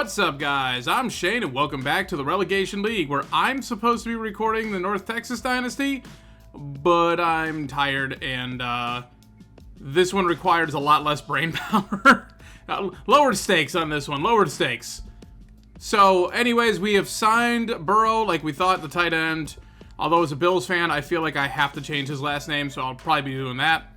What's up, guys? I'm Shane, and welcome back to the Relegation League, where I'm supposed to be recording the North Texas Dynasty, but I'm tired, and this one requires a lot less brain power. Lowered stakes on this one, lowered stakes. So, anyways, we have signed Burrow like we thought, the tight end. Although as a Bills fan, I feel like I have to change his last name, so I'll probably be doing that.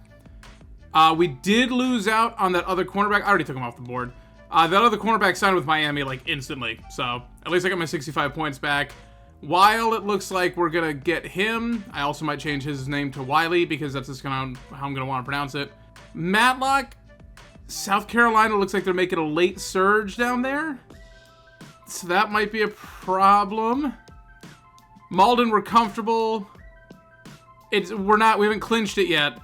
We did lose out on that other cornerback. I already took him off the board. That other cornerback signed with Miami, like, instantly. So, at least I got my 65 points back. While it looks like we're going to get him, I also might change his name to Wiley, because that's just how I'm going to want to pronounce it. Matlock, South Carolina looks like they're making a late surge down there. So that might be a problem. Malden, we're comfortable. We haven't clinched it yet.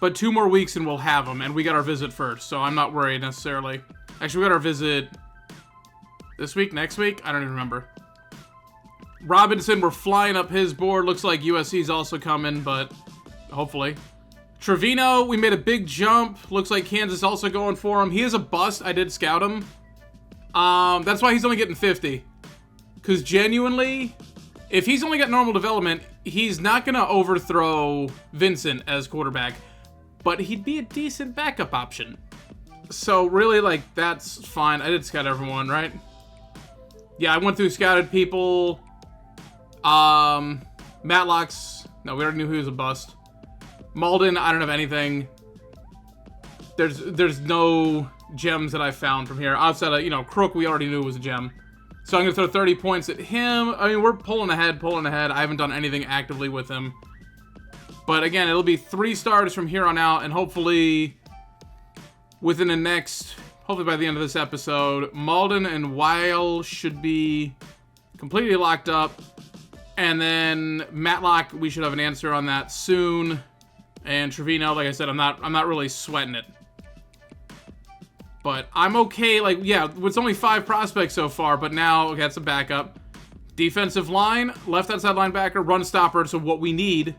But 2 more weeks and we'll have them, and we got our visit first, so I'm not worried necessarily. Actually, we got our visit this week, next week? I don't even remember. Robinson, we're flying up his board. Looks like USC's also coming, but hopefully. Trevino, we made a big jump. Looks like Kansas also going for him. He is a bust. I did scout him. That's why he's only getting 50. Because genuinely, if he's only got normal development, he's not going to overthrow Vincent as quarterback. But he'd be a decent backup option. So really, like, that's fine. I did scout everyone, right? Yeah, I went through scouted people. Matlock's, no, we already knew he was a bust. Malden, I don't have anything. There's no gems that I found from here. Outside of, Crook, we already knew was a gem. So I'm going to throw 30 points at him. I mean, we're pulling ahead. I haven't done anything actively with him. But again, it'll be 3 stars from here on out, and hopefully within the next, hopefully by the end of this episode, Malden and Weil should be completely locked up. And then Matlock, we should have an answer on that soon. And Trevino, like I said, I'm not really sweating it. But I'm okay, like, yeah, it's only 5 prospects so far, but now, okay, that's a backup. Defensive line, left outside linebacker, run stopper, so what we need,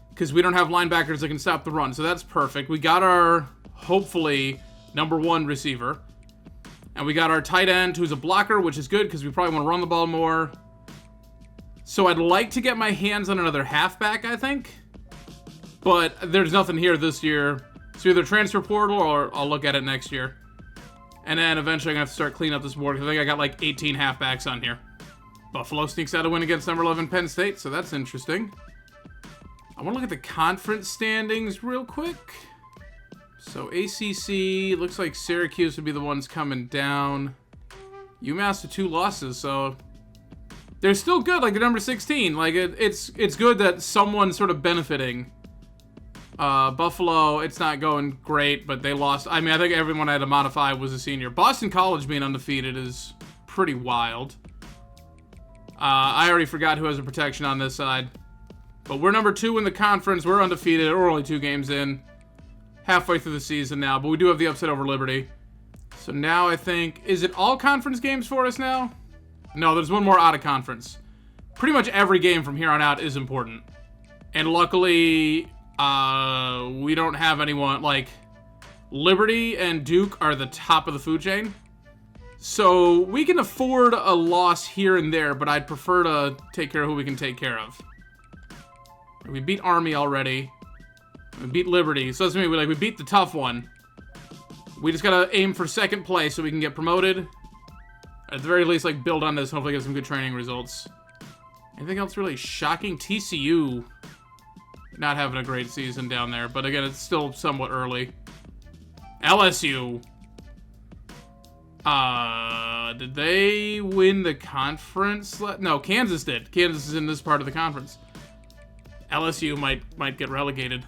because we don't have linebackers that can stop the run, so that's perfect. We got our, hopefully, #1 receiver. And we got our tight end, who's a blocker, which is good, because we probably want to run the ball more. So I'd like to get my hands on another halfback, I think. But there's nothing here this year. So either transfer portal or I'll look at it next year. And then eventually I'm going to have to start cleaning up this board, because I think I got like 18 halfbacks on here. Buffalo sneaks out a win against number 11 Penn State, so that's interesting. I want to look at the conference standings real quick. So ACC, looks like Syracuse would be the ones coming down. UMass with 2 losses, so they're still good, like they're number 16. Like it's good that someone's sort of benefiting. Buffalo, it's not going great, but they lost. I mean, I think everyone I had to modify was a senior. Boston College being undefeated is pretty wild. I already forgot who has a protection on this side. But we're number 2 in the conference. We're undefeated. We're only 2 games in. Halfway through the season now, but we do have the upset over Liberty. So now I think, is it all conference games for us now? No, there's one more out of conference. Pretty much every game from here on out is important. And luckily, we don't have anyone, like, Liberty and Duke are the top of the food chain. So we can afford a loss here and there, but I'd prefer to take care of who we can take care of. We beat Army already. We beat Liberty. So that's mean we beat the tough one. We just gotta aim for 2nd place so we can get promoted. At the very least, like, build on this, hopefully get some good training results. Anything else really shocking? TCU not having a great season down there, but again, it's still somewhat early. LSU. Did they win the conference? No, Kansas did. Kansas is in this part of the conference. LSU might get relegated.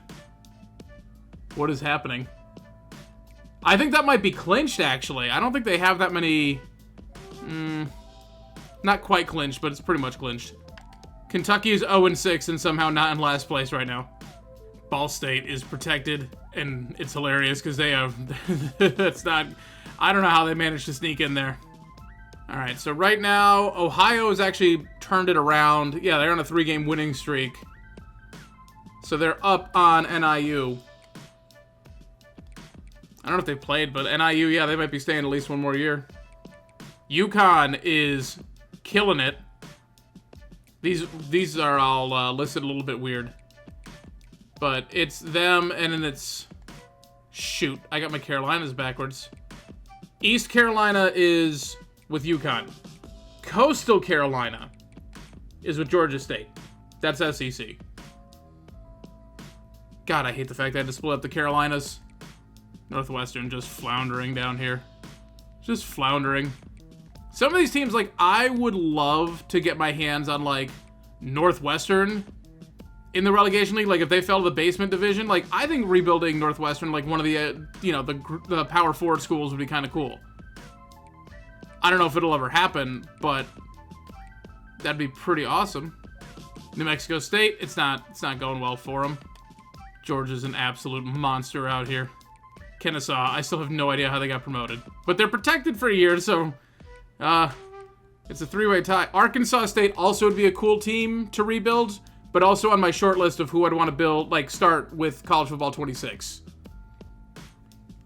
What is happening? I think that might be clinched, actually. I don't think they have that many. Not quite clinched, but it's pretty much clinched. Kentucky is 0-6 and somehow not in last place right now. Ball State is protected, and it's hilarious because they have. That's not. I don't know how they managed to sneak in there. All right, so right now, Ohio has actually turned it around. Yeah, they're on a 3-game winning streak. So they're up on NIU. I don't know if they played, but NIU, yeah, they might be staying at least one more year. UConn is killing it. These are all listed a little bit weird. But it's them, and then it's... Shoot, I got my Carolinas backwards. East Carolina is with UConn. Coastal Carolina is with Georgia State. That's SEC. God, I hate the fact that I had to split up the Carolinas. Northwestern just floundering down here. Just floundering. Some of these teams, like, I would love to get my hands on, like, Northwestern in the relegation league. Like, if they fell to the basement division, like, I think rebuilding Northwestern, like, one of the, you know, the Power Forward schools would be kind of cool. I don't know if it'll ever happen, but that'd be pretty awesome. New Mexico State, it's not going well for them. Georgia's an absolute monster out here. Kennesaw, I still have no idea how they got promoted. But they're protected for a year, so... it's a three-way tie. Arkansas State also would be a cool team to rebuild, but also on my short list of who I'd want to build, like, start with College Football 26.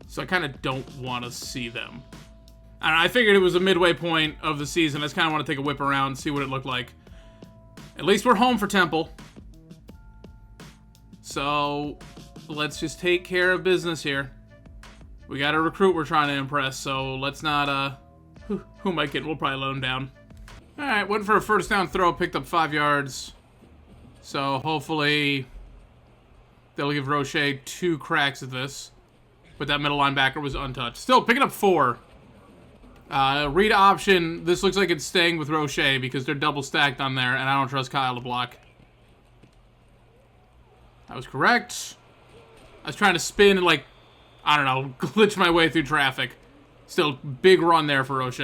So I kind of don't want to see them. I figured it was a midway point of the season. I just kind of want to take a whip around, see what it looked like. At least we're home for Temple. So let's just take care of business here. We got a recruit we're trying to impress, so let's not, who might get? We'll probably loan down. All right, went for a first down throw, picked up 5 yards. So hopefully they'll give Roche 2 cracks at this. But that middle linebacker was untouched. Still picking up 4. Read option. This looks like it's staying with Roche because they're double stacked on there, and I don't trust Kyle to block. I was correct. I was trying to spin and, like, I don't know, glitch my way through traffic. Still, big run there for Roche.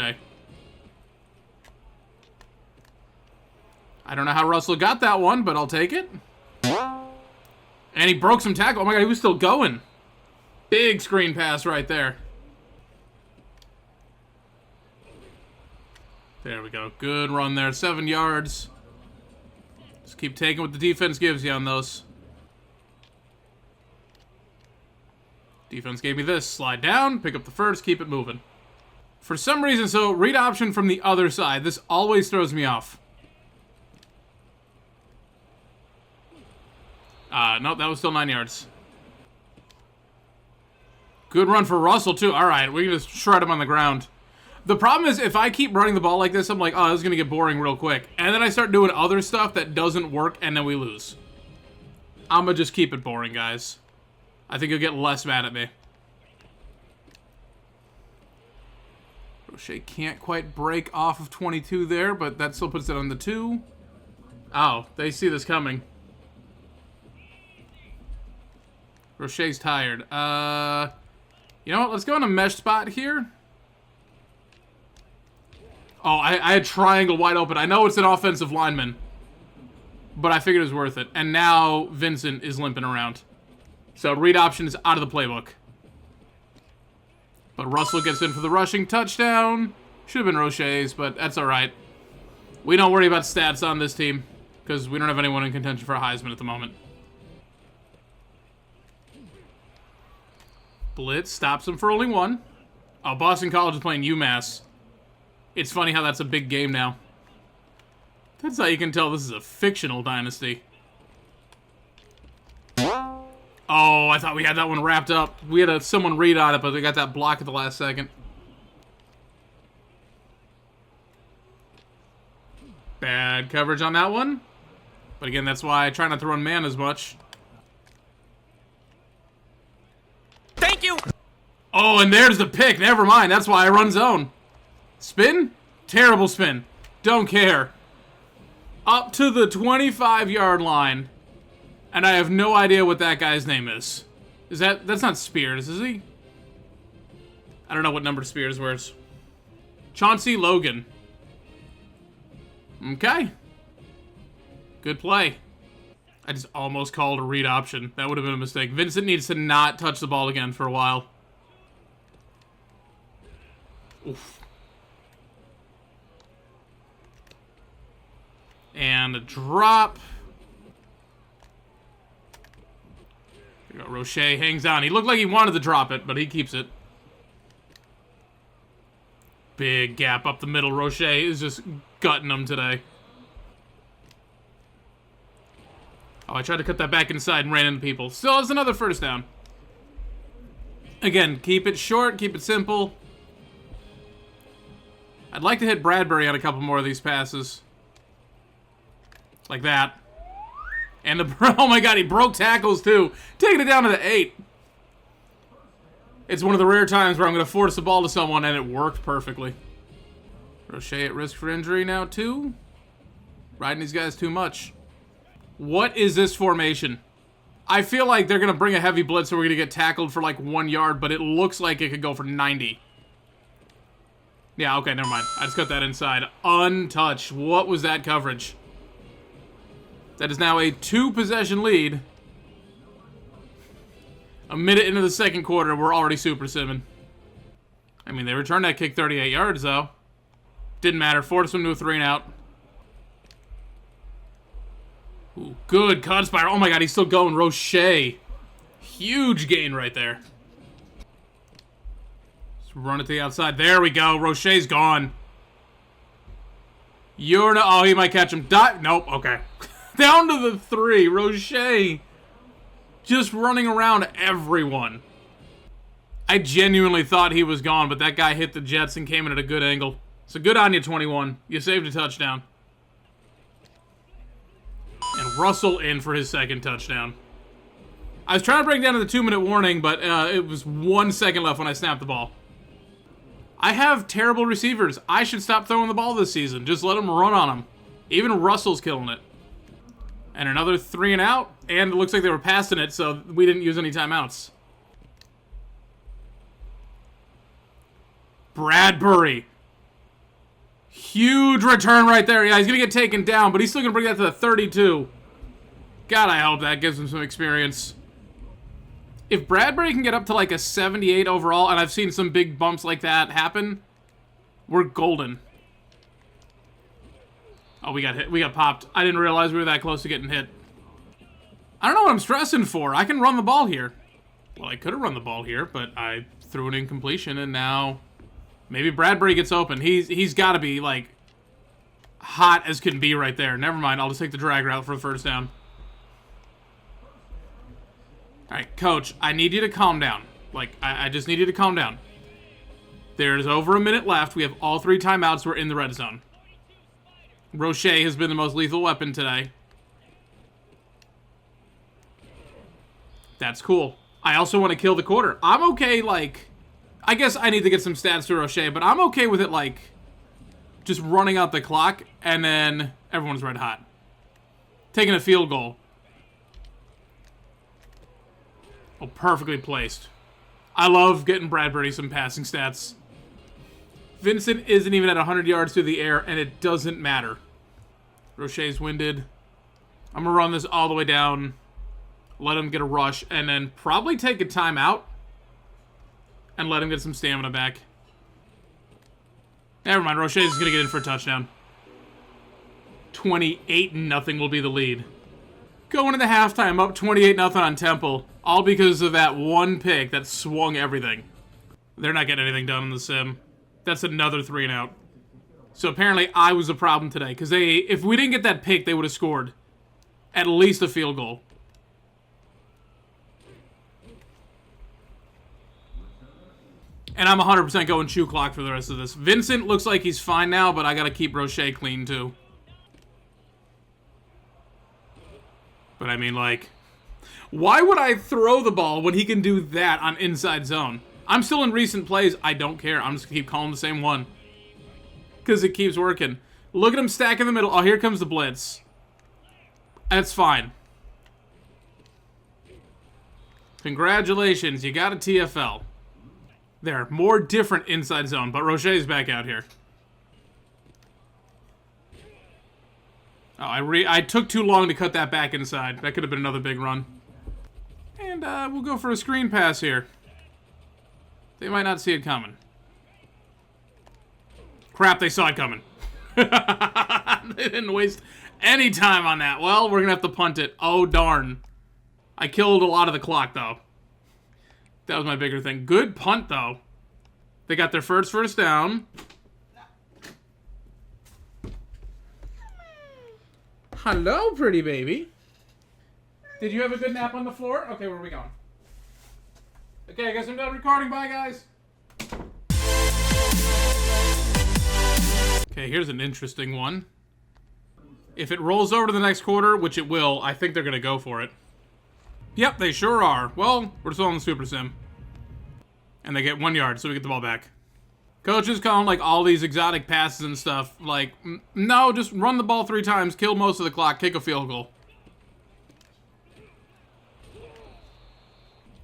I don't know how Russell got that one, but I'll take it. And he broke some tackle. Oh my god, he was still going. Big screen pass right there. There we go. Good run there. 7 yards. Just keep taking what the defense gives you on those. Defense gave me this. Slide down, pick up the first, keep it moving. For some reason, so read option from the other side. This always throws me off. Nope, that was still 9 yards. Good run for Russell, too. All right, we can just shred him on the ground. The problem is, if I keep running the ball like this, I'm like, oh, this is going to get boring real quick. And then I start doing other stuff that doesn't work, and then we lose. I'm going to just keep it boring, guys. I think you'll get less mad at me. Roche can't quite break off of 22 there, but that still puts it on the 2. Oh, they see this coming. Roche's tired. You know what? Let's go in a mesh spot here. Oh, I had triangle wide open. I know it's an offensive lineman, but I figured it was worth it. And now Vincent is limping around. So read option is out of the playbook. But Russell gets in for the rushing touchdown. Should have been Roche's, but that's all right. We don't worry about stats on this team because we don't have anyone in contention for a Heisman at the moment. Blitz stops him for only 1. Oh, Boston College is playing UMass. It's funny how that's a big game now. That's how you can tell this is a fictional dynasty. Oh, I thought we had that one wrapped up. We had someone read on it, but they got that block at the last second. Bad coverage on that one. But again, that's why I try not to run man as much. Thank you! Oh, and there's the pick. Never mind. That's why I run zone. Spin? Terrible spin. Don't care. Up to the 25-yard line. And I have no idea what that guy's name is. That's not Spears, is he? I don't know what number Spears wears. Chauncey Logan. Okay. Good play. I just almost called a read option. That would have been a mistake. Vincent needs to not touch the ball again for a while. Oof. And a drop. There you go. Roche hangs on. He looked like he wanted to drop it, but he keeps it. Big gap up the middle. Roche is just gutting them today. Oh, I tried to cut that back inside and ran into people. Still, it's another first down. Again, keep it short, keep it simple. I'd like to hit Bradbury on a couple more of these passes. Like that. And oh my god, he broke tackles too. Taking it down to the 8. It's one of the rare times where I'm going to force the ball to someone, and it worked perfectly. Roche at risk for injury now too. Riding these guys too much. What is this formation? I feel like they're going to bring a heavy blitz, so we're going to get tackled for like 1 yard, but it looks like it could go for 90. Yeah, okay, never mind. I just got that inside. Untouched. What was that coverage? That is now a 2-possession lead. A minute into the second quarter, we're already super simming. I mean, they returned that kick 38 yards, though. Didn't matter. Forced them to a 3-and-out. Ooh, good cut spiral. Oh my god, he's still going. Roche. Huge gain right there. Let's run it to the outside. There we go. Roche's gone. You're no. Oh, he might catch him. Nope. Okay. Down to the 3. Roche. Just running around everyone. I genuinely thought he was gone, but that guy hit the Jets and came in at a good angle. So good on you, 21. You saved a touchdown. And Russell in for his second touchdown. I was trying to break down to the 2-minute warning, but it was 1 second left when I snapped the ball. I have terrible receivers. I should stop throwing the ball this season. Just let them run on them. Even Russell's killing it. And another 3-and-out. And it looks like they were passing it, so we didn't use any timeouts. Bradbury. Huge return right there. Yeah, he's going to get taken down, but he's still going to bring that to the 32. God, I hope that gives him some experience. If Bradbury can get up to like a 78 overall, and I've seen some big bumps like that happen, we're golden. Oh, we got hit. We got popped. I didn't realize we were that close to getting hit. I don't know what I'm stressing for. I can run the ball here. Well, I could have run the ball here, but I threw an incompletion, and now maybe Bradbury gets open. He's got to be, like, hot as can be right there. Never mind. I'll just take the drag route for the first down. All right, Coach, I need you to calm down. Like, I just need you to calm down. There's over a minute left. We have all 3 timeouts. We're in the red zone. Roche has been the most lethal weapon today. That's cool. I also want to kill the quarter. I'm okay, like, I guess I need to get some stats to Roche, but I'm okay with it, like, just running out the clock, and then everyone's red hot. Taking a field goal. Oh, perfectly placed. I love getting Bradbury some passing stats. Vincent isn't even at 100 yards through the air, and it doesn't matter. Roche's winded. I'm going to run this all the way down. Let him get a rush, and then probably take a timeout. And let him get some stamina back. Never mind, Roche's is going to get in for a touchdown. 28-0 will be the lead. Going into halftime, up 28-0 on Temple. All because of that one pick that swung everything. They're not getting anything done in the sim. That's another 3-and-out. So apparently I was a problem today. Because if we didn't get that pick, they would have scored at least a field goal. And I'm 100% going shoe clock for the rest of this. Vincent looks like he's fine now, but I got to keep Roche clean too. But I mean, like, why would I throw the ball when he can do that on inside zone? I'm still in recent plays. I don't care. I'm just going to keep calling the same one. Because it keeps working. Look at him stack in the middle. Oh, here comes the blitz. That's fine. Congratulations. You got a TFL. There. More different inside zone. But Roche's back out here. Oh, I took too long to cut that back inside. That could have been another big run. And we'll go for a screen pass here. They might not see it coming. Crap, they saw it coming. They didn't waste any time on that. Well, we're going to have to punt it. Oh, darn. I killed a lot of the clock, though. That was my bigger thing. Good punt, though. They got their first down. Hello, pretty baby. Did you have a good nap on the floor? Okay, where are we going? Okay, I guess I'm done recording. Bye, guys. Okay, here's an interesting one. If it rolls over to the next quarter, which it will, I think they're going to go for it. Yep, they sure are. Well, we're still on the Super Sim. And they get 1 yard, so we get the ball back. Coach is calling, like, all these exotic passes and stuff. Like, no, just run the ball 3 times, kill most of the clock, kick a field goal.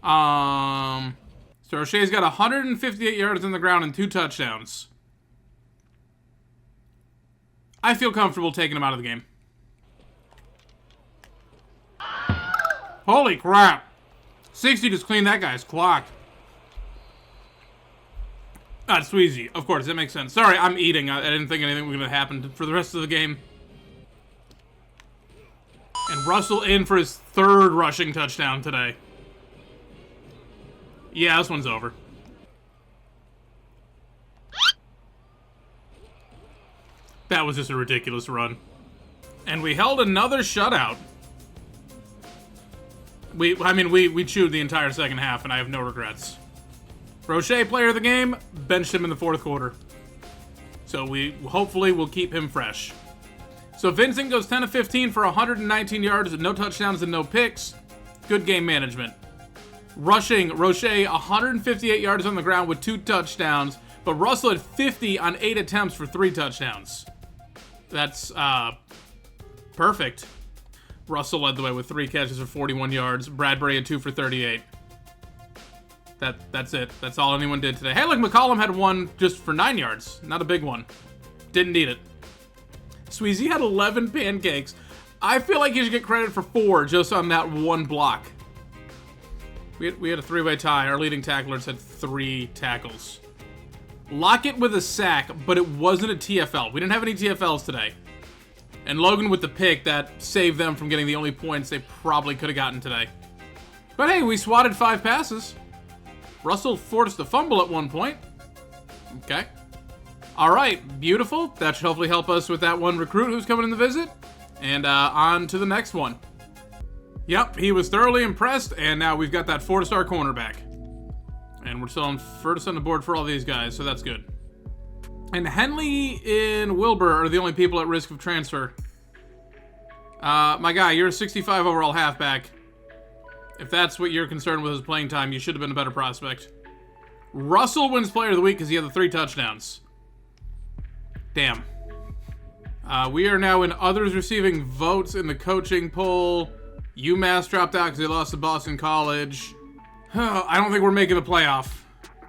So Roche's got 158 yards on the ground and 2 touchdowns. I feel comfortable taking him out of the game. Holy crap. 60 just cleaned that guy's clock. That's Sweezy. Of course, that makes sense. Sorry, I'm eating. I didn't think anything was going to happen for the rest of the game. And Russell in for his 3rd rushing touchdown today. Yeah, this one's over. That was just a ridiculous run. And we held another shutout. We chewed the entire second half, and I have no regrets. Roche, player of the game, benched him in the 4th quarter. So we hopefully will keep him fresh. So Vincent goes 10 of 15 for 119 yards, no touchdowns and no picks. Good game management. Rushing, Roche 158 yards on the ground with 2 touchdowns, but Russell had 50 on 8 attempts for 3 touchdowns. That's perfect. Russell led the way with 3 catches for 41 yards. Bradbury had 2 for 38. That's it. That's all anyone did today. Hey, look, McCollum had 1 just for 9 yards. Not a big one. Didn't need it. Sweezy had 11 pancakes. I feel like he should get credit for 4 just on that 1 block. We had a 3-way tie. Our leading tacklers had 3 tackles. Lockett with a sack, but it wasn't a TFL. We didn't have any TFLs today. And Logan with the pick that saved them from getting the only points they probably could have gotten today. But hey, we swatted 5 passes. Russell forced a fumble at 1 point. Okay. All right, beautiful. That should hopefully help us with that 1 recruit who's coming in the visit. And on to the next one. Yep, he was thoroughly impressed, and now we've got that 4-star cornerback. And we're still on first on the board for all these guys, so that's good. And Henley and Wilbur are the only people at risk of transfer. My guy, you're a 65 overall halfback. If that's what you're concerned with his playing time, you should have been a better prospect. Russell wins player of the week because he had the 3 touchdowns. Damn. We are now in others receiving votes in the coaching poll. UMass dropped out because they lost to Boston College. I don't think we're making the playoff,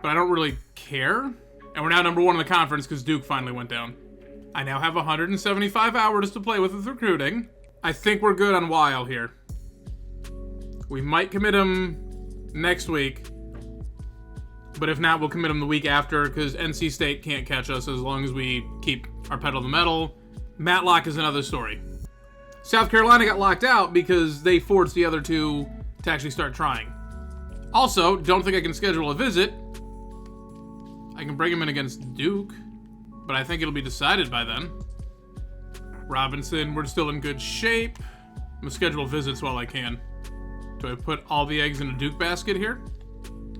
but I don't really care. And we're now number 1 in the conference because Duke finally went down. I now have 175 hours to play with recruiting. I think we're good on Weil here. We might commit him next week, but if not, we'll commit him the week after because NC State can't catch us as long as we keep our pedal to the metal. Matlock is another story. South Carolina got locked out because they forced the other 2 to actually start trying. Also, don't think I can schedule a visit. I can bring him in against Duke, but I think it'll be decided by then. Robinson, we're still in good shape. I'm gonna schedule visits while I can. Do I put all the eggs in a Duke basket here?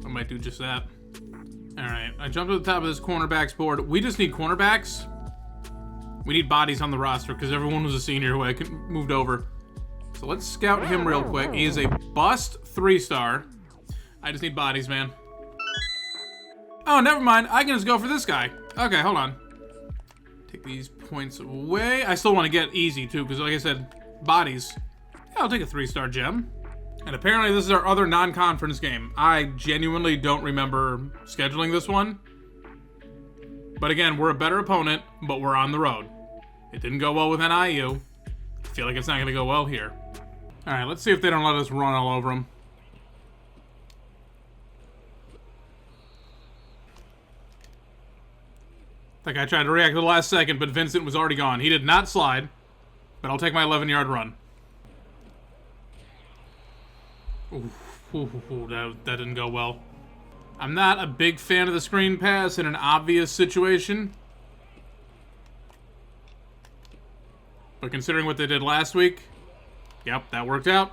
I might do just that. All right, I jumped to the top of this cornerbacks board. We just need cornerbacks. We need bodies on the roster because everyone was a senior who I moved over. So let's scout him real quick. He is a bust 3-star. I just need bodies, man. Oh, never mind. I can just go for this guy. Okay, hold on. Take these points away. I still want to get easy, too, because like I said, bodies. Yeah, I'll take a 3-star gem. And apparently this is our other non-conference game. I genuinely don't remember scheduling this one. But again, we're a better opponent, but we're on the road. It didn't go well with NIU. I feel like it's not going to go well here. All right, let's see if they don't let us run all over them. Like I tried to react at the last second, but Vincent was already gone. He did not slide, but I'll take my 11-yard run. That didn't go well. I'm not a big fan of the screen pass in an obvious situation. But considering what they did last week, yep, that worked out.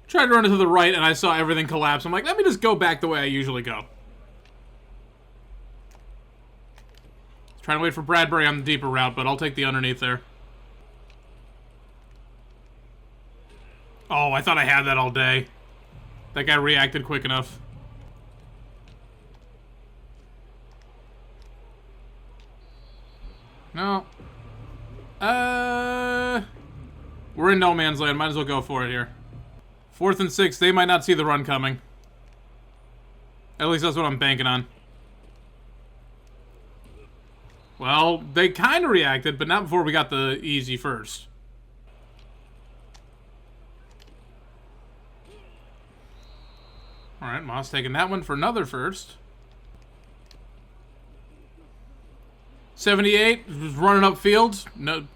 Tried to run to the right, and I saw everything collapse. I'm like, let me just go back the way I usually go. Trying to wait for Bradbury on the deeper route, but I'll take the underneath there. Oh, I thought I had that all day. That guy reacted quick enough. No. We're in no man's land. Might as well go for it here. 4th and 6. They might not see the run coming. At least that's what I'm banking on. Well, they kind of reacted, but not before we got the easy first. Alright, Moss taking that one for another first. 78, just running up field. No,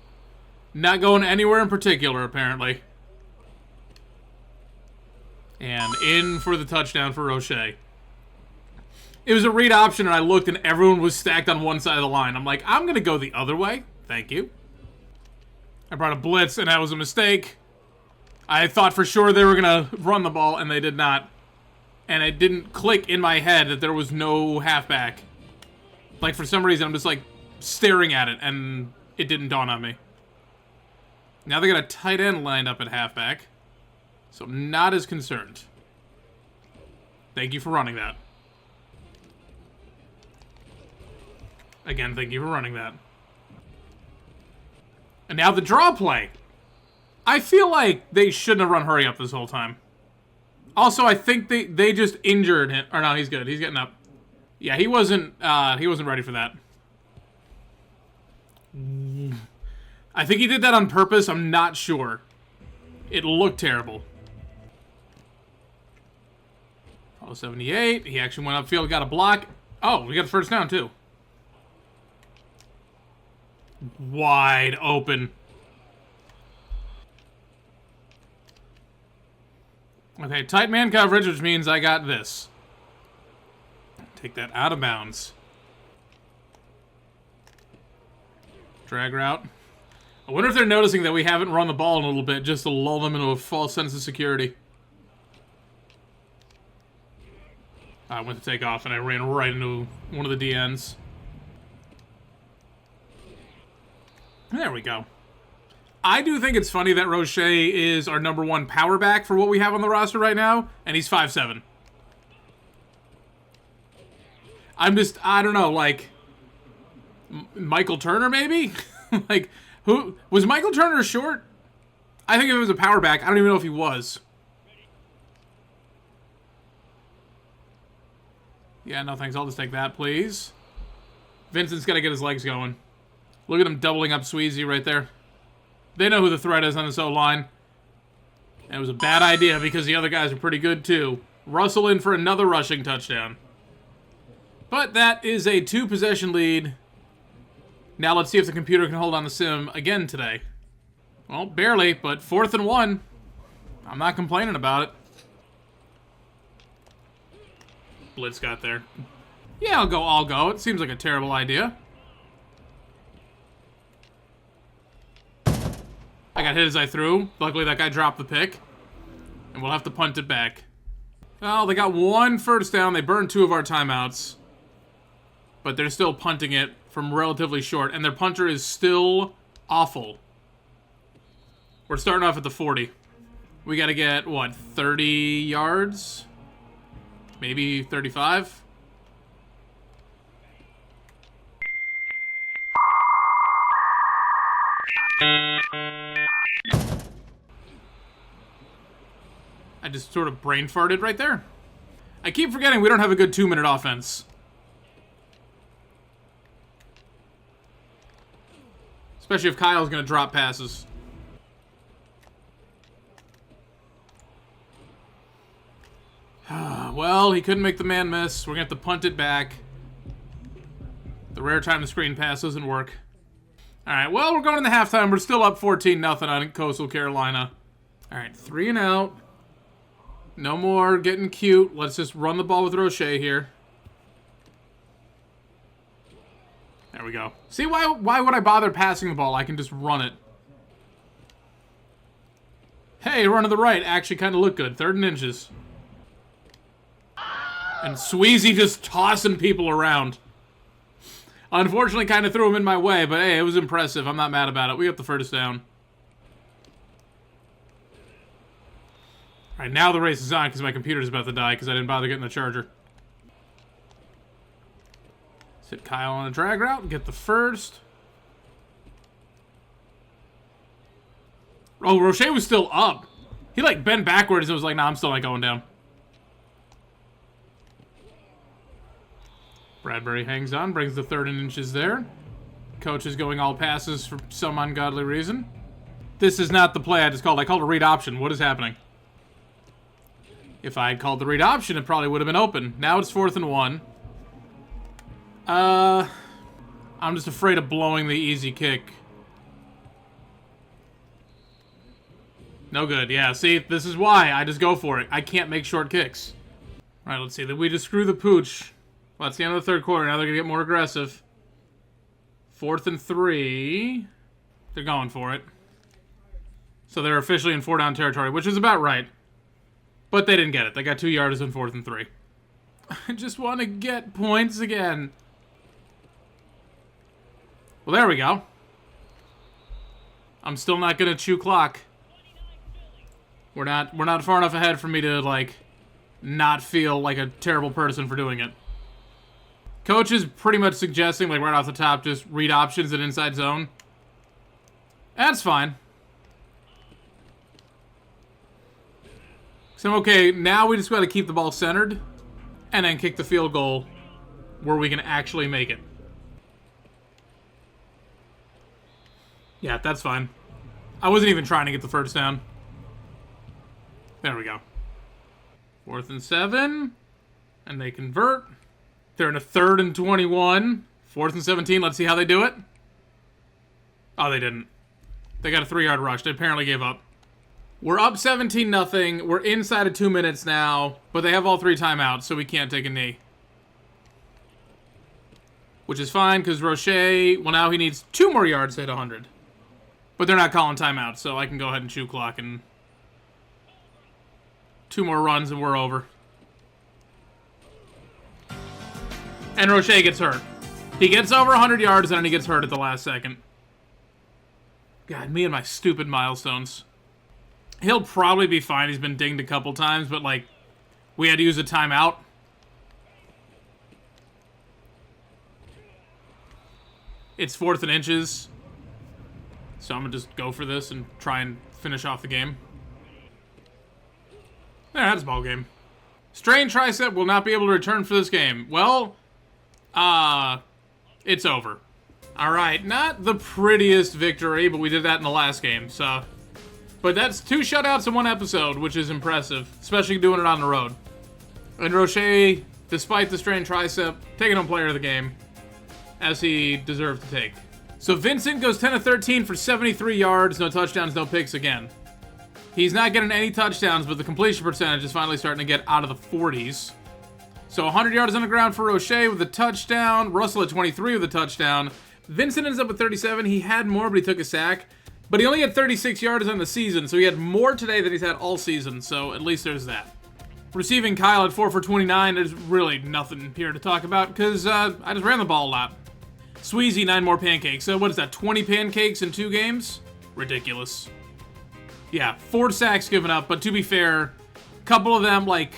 not going anywhere in particular, apparently. And in for the touchdown for Roche. It was a read option, and I looked, and everyone was stacked on one side of the line. I'm like, I'm going to go the other way. Thank you. I brought a blitz, and that was a mistake. I thought for sure they were going to run the ball, and they did not. And it didn't click in my head that there was no halfback. Like, for some reason, I'm just, like, staring at it, and it didn't dawn on me. Now they got a tight end lined up at halfback. So I'm not as concerned. Thank you for running that. Again, thank you for running that. And now the draw play. I feel like they shouldn't have run hurry up this whole time. Also, I think they just injured him. Or no, he's good. He's getting up. Yeah, he wasn't ready for that. I think he did that on purpose. I'm not sure. It looked terrible. Oh, 78. He actually went upfield, got a block. Oh, we got the first down, too. Wide open. Okay, tight man coverage, which means I got this. Take that out of bounds. Drag route. I wonder if they're noticing that we haven't run the ball in a little bit just to lull them into a false sense of security. I went to take off and I ran right into one of the DNs. There we go. I do think it's funny that Roche is our #1 power back for what we have on the roster right now, and he's 5'7". I don't know, like, Michael Turner maybe? Like, who, was Michael Turner short? I think if it was a power back, I don't even know if he was. Yeah, no thanks, I'll just take that, please. Vincent's got to get his legs going. Look at him doubling up Sweezy right there. They know who the threat is on this O-line. And it was a bad idea because the other guys are pretty good too. Russell in for another rushing touchdown. But that is a 2-possession lead. Now let's see if the computer can hold on the sim again today. Well, barely, but 4th and 1. I'm not complaining about it. Blitz got there. Yeah, I'll go. It seems like a terrible idea. I got hit as I threw. Luckily, that guy dropped the pick. And we'll have to punt it back. Well, they got 1 first down. They burned 2 of our timeouts. But they're still punting it from relatively short. And their punter is still awful. We're starting off at the 40. We got to get, what, 30 yards? Maybe 35? I just sort of brain farted right there. I keep forgetting we don't have a good 2-minute offense. Especially if Kyle's going to drop passes. Well, he couldn't make the man miss. We're going to have to punt it back. The rare time the screen pass doesn't work. Alright, well, we're going into halftime. We're still up 14-0 on Coastal Carolina. Alright, 3 and out. No more getting cute. Let's just run the ball with Roche here. There we go. See, why would I bother passing the ball? I can just run it. Hey, run to the right. Actually kind of look good. 3rd and inches. And Sweezy just tossing people around. Unfortunately, kind of threw him in my way, but hey, it was impressive. I'm not mad about it. We got the first down. All right, now the race is on because my computer's about to die because I didn't bother getting the charger. Sit Kyle on a drag route, get the first. Oh, Roche was still up. He, like, bent backwards and was like, nah, I'm still not going down. Bradbury hangs on, brings the 3rd and inches there. Coach is going all passes for some ungodly reason. This is not the play I just called. I called a read option. What is happening? If I had called the read option, it probably would have been open. Now it's 4th and 1. I'm just afraid of blowing the easy kick. No good. Yeah, see, this is why I just go for it. I can't make short kicks. All right, let's see. Then we just screw the pooch. Well, that's the end of the 3rd quarter. Now they're going to get more aggressive. 4th and 3. They're going for it. So they're officially in 4-down territory, which is about right. But they didn't get it. They got 2 yards in 4th and 3. I just want to get points again. Well, there we go. I'm still not going to chew clock. We're not far enough ahead for me to, like, not feel like a terrible person for doing it. Coach is pretty much suggesting, like, right off the top, just read options and inside zone. That's fine. So, okay, now we just got to keep the ball centered and then kick the field goal where we can actually make it. Yeah, that's fine. I wasn't even trying to get the first down. There we go. 4th and 7. And they convert. They're in a 3rd and 21. 4th and 17. Let's see how they do it. Oh, they didn't. They got a 3-yard rush. They apparently gave up. We're up 17-0. We're inside of 2 minutes now. But they have all 3 timeouts, so we can't take a knee. Which is fine, because Roche, well, now he needs 2 more yards to hit 100. But they're not calling timeouts, so I can go ahead and chew clock and 2 more runs and we're over. And Roche gets hurt. He gets over 100 yards and then he gets hurt at the last second. God, me and my stupid milestones. He'll probably be fine. He's been dinged a couple times, but, like, we had to use a timeout. It's 4th and inches. So I'm going to just go for this and try and finish off the game. There, that's a ball game. Strained tricep will not be able to return for this game. Well, it's over. All right, not the prettiest victory, but we did that in the last game, so. But that's 2 shutouts in 1 episode, which is impressive, especially doing it on the road. And Roche, despite the strained tricep, taking home player of the game, as he deserved to take. So Vincent goes 10 of 13 for 73 yards, no touchdowns, no picks again. He's not getting any touchdowns, but the completion percentage is finally starting to get out of the 40s. So 100 yards on the ground for Roche with a touchdown. Russell at 23 with a touchdown. Vincent ends up with 37. He had more, but he took a sack. But he only had 36 yards on the season, so he had more today than he's had all season, so at least there's that. Receiving Kyle at 4 for 29. There's really nothing here to talk about because I just ran the ball a lot. Sweezy, 9 more pancakes. So what is that, 20 pancakes in 2 games? Ridiculous. Yeah, 4 sacks given up, but to be fair, a couple of them, like,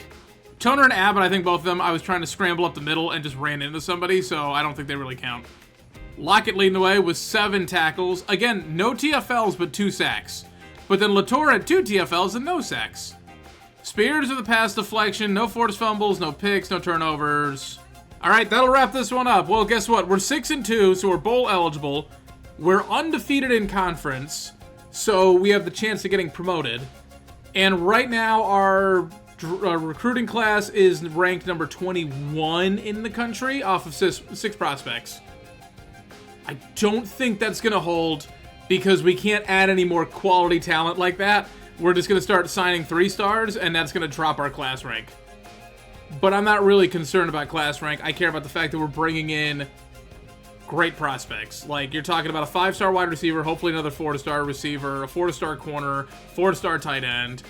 Toner and Abbott, I think both of them, I was trying to scramble up the middle and just ran into somebody, so I don't think they really count. Lockett leading the way with 7 tackles. Again, no TFLs, but 2 sacks. But then Latour had 2 TFLs and no sacks. Spears with the pass deflection, no forced fumbles, no picks, no turnovers. All right, that'll wrap this one up. Well, guess what? We're 6-2, so we're bowl eligible. We're undefeated in conference, so we have the chance of getting promoted. And right now, our recruiting class is ranked number 21 in the country off of 6 prospects. I don't think that's going to hold because we can't add any more quality talent like that. We're just going to start signing 3 stars, and that's going to drop our class rank. But I'm not really concerned about class rank. I care about the fact that we're bringing in great prospects. Like, you're talking about a 5-star wide receiver, hopefully another 4-star receiver, a 4-star corner, 4-star tight end.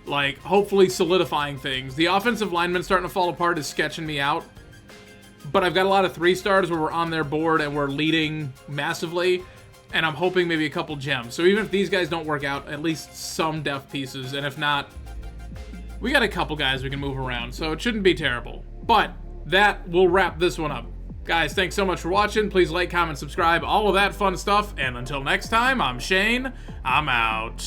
Like, hopefully solidifying things. The offensive lineman starting to fall apart is sketching me out. But I've got a lot of 3-stars where we're on their board and we're leading massively. And I'm hoping maybe a couple gems. So even if these guys don't work out, at least some depth pieces. And if not, we got a couple guys we can move around. So it shouldn't be terrible. But that will wrap this one up. Guys, thanks so much for watching. Please like, comment, subscribe, all of that fun stuff. And until next time, I'm Shane. I'm out.